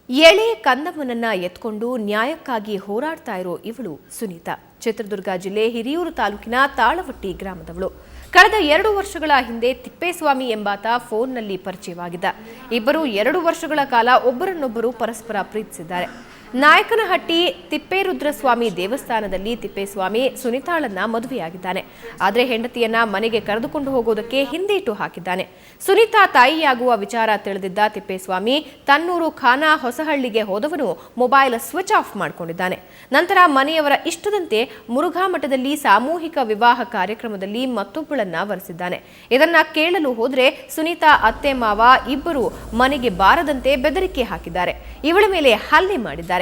ಎಳೆ ಕಂದಮ್ಮನನ್ನ ಎತ್ಕೊಂಡು ನ್ಯಾಯಕ್ಕಾಗಿ ಹೋರಾಡ್ತಾ ಇರೋ ಇವಳು ಸುನೀತಾ. ಚಿತ್ರದುರ್ಗ ಜಿಲ್ಲೆ ಹಿರಿಯೂರು ತಾಲೂಕಿನ ತಾಳವಟ್ಟಿ ಗ್ರಾಮದವಳು. ಕಳೆದ 2 ವರ್ಷಗಳ ಹಿಂದೆ ತಿಪ್ಪೇಸ್ವಾಮಿ ಎಂಬಾತ ಫೋನ್ನಲ್ಲಿ ಪರಿಚಯವಾಗಿದ್ದ. ಇಬ್ಬರು 2 ವರ್ಷಗಳ ಕಾಲ ಒಬ್ಬರನ್ನೊಬ್ಬರು ಪರಸ್ಪರ ಪ್ರೀತಿಸಿದ್ದಾರೆ. ನಾಯಕನಹಟ್ಟಿ ತಿಪ್ಪೇರುದ್ರಸ್ವಾಮಿ ದೇವಸ್ಥಾನದಲ್ಲಿ ತಿಪ್ಪೇಸ್ವಾಮಿ ಸುನೀತಾಳನ್ನ ಮದುವೆಯಾಗಿದ್ದಾನೆ. ಆದರೆ ಹೆಂಡತಿಯನ್ನ ಮನೆಗೆ ಕರೆದುಕೊಂಡು ಹೋಗೋದಕ್ಕೆ ಹಿಂದೇಟು ಹಾಕಿದ್ದಾನೆ. ಸುನೀತಾ ತಾಯಿಯಾಗುವ ವಿಚಾರ ತಿಳಿದಿದ್ದ ತಿಪ್ಪೇಸ್ವಾಮಿ ತನ್ನೂರು ಖಾನಾ ಹೊಸಹಳ್ಳಿಗೆ ಹೋದವನು ಮೊಬೈಲ್ ಸ್ವಿಚ್ ಆಫ್ ಮಾಡಿಕೊಂಡಿದ್ದಾನೆ. ನಂತರ ಮನೆಯವರ ಇಷ್ಟದಂತೆ ಮುರುಘಾ ಮಠದಲ್ಲಿ ಸಾಮೂಹಿಕ ವಿವಾಹ ಕಾರ್ಯಕ್ರಮದಲ್ಲಿ ಮತ್ತೊಬ್ಬಳನ್ನ ವರಿಸಿದ್ದಾನೆ. ಇದನ್ನ ಕೇಳಲು ಹೋದ್ರೆ ಸುನೀತಾ ಅತ್ತೆ ಮಾವ ಇಬ್ಬರು ಮನೆಗೆ ಬಾರದಂತೆ ಬೆದರಿಕೆ ಹಾಕಿದ್ದಾರೆ. ಇವಳ ಮೇಲೆ ಹಲ್ಲೆ ಮಾಡಿದ್ದಾರೆ.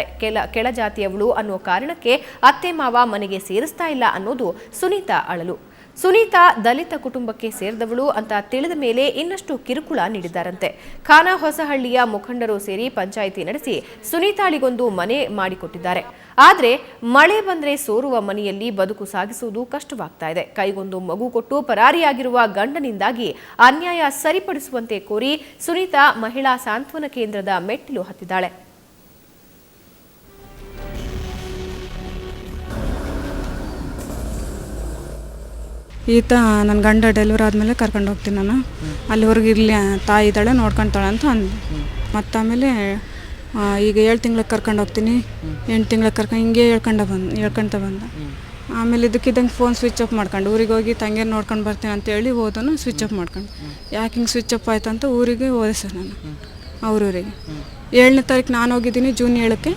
ಕೆಳಜಾತಿಯವಳು ಅನ್ನೋ ಕಾರಣಕ್ಕೆ ಅತ್ತೆ ಮಾವ ಮನೆಗೆ ಸೇರಿಸ್ತಾ ಇಲ್ಲ ಅನ್ನೋದು ಸುನೀತಾ ಅಳಲು. ಸುನೀತಾ ದಲಿತ ಕುಟುಂಬಕ್ಕೆ ಸೇರಿದವಳು ಅಂತ ತಿಳಿದ ಮೇಲೆ ಇನ್ನಷ್ಟು ಕಿರುಕುಳ ನೀಡಿದ್ದಾರಂತೆ. ಖಾನಾ ಹೊಸಹಳ್ಳಿಯ ಮುಖಂಡರು ಸೇರಿ ಪಂಚಾಯಿತಿ ನಡೆಸಿ ಸುನೀತಾಳಿಗೊಂದು ಮನೆ ಮಾಡಿಕೊಟ್ಟಿದ್ದಾರೆ. ಆದ್ರೆ ಮಳೆ ಬಂದ್ರೆ ಸೋರುವ ಮನೆಯಲ್ಲಿ ಬದುಕು ಸಾಗಿಸುವುದು ಕಷ್ಟವಾಗ್ತಾ ಇದೆ. ಕೈಗೊಂದು ಮಗು ಕೊಟ್ಟು ಪರಾರಿಯಾಗಿರುವ ಗಂಡನಿಂದಾಗಿ ಅನ್ಯಾಯ ಸರಿಪಡಿಸುವಂತೆ ಕೋರಿ ಸುನೀತಾ ಮಹಿಳಾ ಸಾಂತ್ವನ ಕೇಂದ್ರದ ಮೆಟ್ಟಿಲು ಹತ್ತಿದ್ದಾಳೆ. ಈತ ನನ್ನ ಗಂಡ ಡೆಲಿವರಿ ಆದಮೇಲೆ ಕರ್ಕೊಂಡು ಹೋಗ್ತೀನಿ ನಾನು, ಅಲ್ಲಿವರೆಗೆ ಇರಲಿ ತಾಯಿ ಇದ್ದಾಳೆ ನೋಡ್ಕೊತಾಳೆ ಅಂತ ಅಂದು. ಮತ್ತು ಆಮೇಲೆ ಈಗ 7 ತಿಂಗ್ಳಿಗೆ ಕರ್ಕೊಂಡು ಹೋಗ್ತೀನಿ, 8 ತಿಂಗ್ಳಿಗೆ ಕರ್ಕೊಂಡು ಹಿಂಗೆ ಹೇಳ್ಕೊಂತ ಬಂದ. ಆಮೇಲೆ ಇದಕ್ಕಿದ್ದಂಗೆ ಫೋನ್ ಸ್ವಿಚ್ ಆಫ್ ಮಾಡ್ಕೊಂಡು ಊರಿಗೆ ಹೋಗಿ ತಂಗಿಯರು ನೋಡ್ಕೊಂಡು ಬರ್ತೀನಿ ಅಂತೇಳಿ ಹೋದನು. ಸ್ವಿಚ್ ಆಫ್ ಮಾಡ್ಕೊಂಡು ಯಾಕೆ ಹಿಂಗೆ ಸ್ವಿಚ್ ಆಫ್ ಆಯ್ತು ಅಂತ ಊರಿಗೆ ಹೋದೆ ಸರ್ ನಾನು. ಅವ್ರ ಊರಿಗೆ 7ನೇ ತಾರೀಕು ನಾನು ಹೋಗಿದ್ದೀನಿ ಜೂನ್ 7ಕ್ಕೆ.